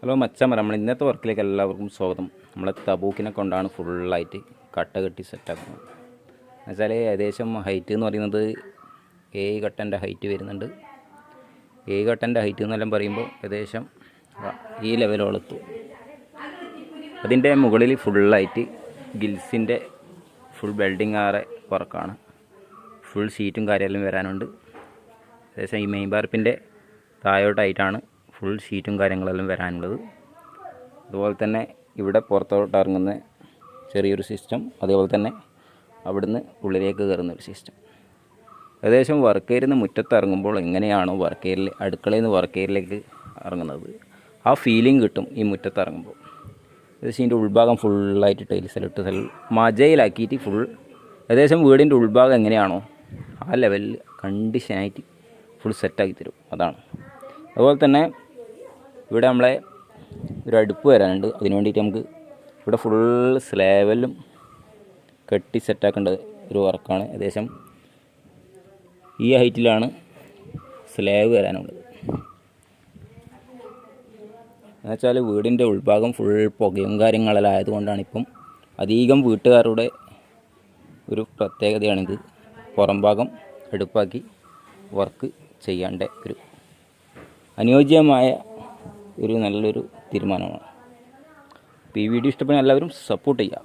Hello മച്ചാന്മാരെ, നമ്മൾ ഇന്നത്തെ വർക്കിലേക്ക് എല്ലാവർക്കും സ്വാഗതം. നമ്മളെ തബൂക്കിനെ കൊണ്ടാണ് ഫുള്ളായിട്ട് കട്ട കെട്ടി സെറ്റാക്കുന്നത്. എന്നുവെച്ചാൽ ഏകദേശം ഹൈറ്റ് എന്ന് പറയുന്നത് 7 കട്ടൻ്റെ ഹൈറ്റ് വരുന്നുണ്ട്. 7 കട്ടൻ്റെ ഹൈറ്റ് എന്നെല്ലാം പറയുമ്പോൾ ഏകദേശം ഈ ലെവലോളെത്തും. അതിൻ്റെ മുകളിൽ ഫുള്ളായിട്ട് ഗിൽസിൻ്റെ ഫുൾ വെൽഡിങ് ആറെ വർക്കാണ്. ഫുൾ ഷീറ്റും കാര്യമെല്ലാം വരാനുണ്ട്. ഏകദേശം ഈ മെയിൻ ബാർപ്പിൻ്റെ താഴോട്ടായിട്ടാണ് ഫുൾ ഷീറ്റും കാര്യങ്ങളെല്ലാം വരാനുള്ളത്. അതുപോലെ തന്നെ ഇവിടെ പുറത്തോട്ട് ഇറങ്ങുന്ന ചെറിയൊരു സിസ്റ്റം, അതേപോലെ തന്നെ അവിടുന്ന് ഉള്ളിലേക്ക് കയറുന്നൊരു സിസ്റ്റം. ഏകദേശം വർക്ക് ഏരിയയിൽ നിന്ന് മുറ്റത്ത് ഇറങ്ങുമ്പോൾ എങ്ങനെയാണോ വർക്ക് ഏരിയയിൽ അടുക്കളയിൽ നിന്ന് വർക്ക് ഏരിയയിലേക്ക് ഇറങ്ങുന്നത്, ആ ഫീലിംഗ് കിട്ടും ഈ മുറ്റത്ത് ഇറങ്ങുമ്പോൾ. ഏകദേശം ഇതിൻ്റെ ഉൾഭാഗം ഫുള്ളായിട്ട് ടൈൽസിലിട്ട് മജയിലാക്കിയിട്ട് ഫുൾ ഏകദേശം വീടിൻ്റെ ഉൾഭാഗം എങ്ങനെയാണോ ആ ലെവലിൽ കണ്ടീഷനായിട്ട് ഫുൾ സെറ്റാക്കി തരും. അതാണ്. അതുപോലെ തന്നെ ഇവിടെ നമ്മളെ ഒരു അടുപ്പ് വരാനുണ്ട്. അതിന് വേണ്ടിയിട്ട് നമുക്ക് ഇവിടെ ഫുൾ സ്ലാബെല്ലാം കെട്ടി സെറ്റാക്കേണ്ട ഒരു വർക്കാണ്. ഏകദേശം ഈ ഹൈറ്റിലാണ് സ്ലാബ് വരാനുള്ളത്. എന്നുവെച്ചാൽ വീടിൻ്റെ ഉൾഭാഗം ഫുൾ പുകയും കാര്യങ്ങളെല്ലാം ആയതുകൊണ്ടാണ് ഇപ്പം അധികം വീട്ടുകാരുടെ ഒരു പ്രത്യേകതയാണിത്. പുറം ഭാഗം അടുപ്പാക്കി വർക്ക് ചെയ്യേണ്ട ഒരു അനുയോജ്യമായ ഒരു നല്ലൊരു തീരുമാനമാണ്. അപ്പോൾ ഈ വീഡിയോ ഇഷ്ടപ്പെടുന്ന എല്ലാവരും സപ്പോർട്ട് ചെയ്യുക.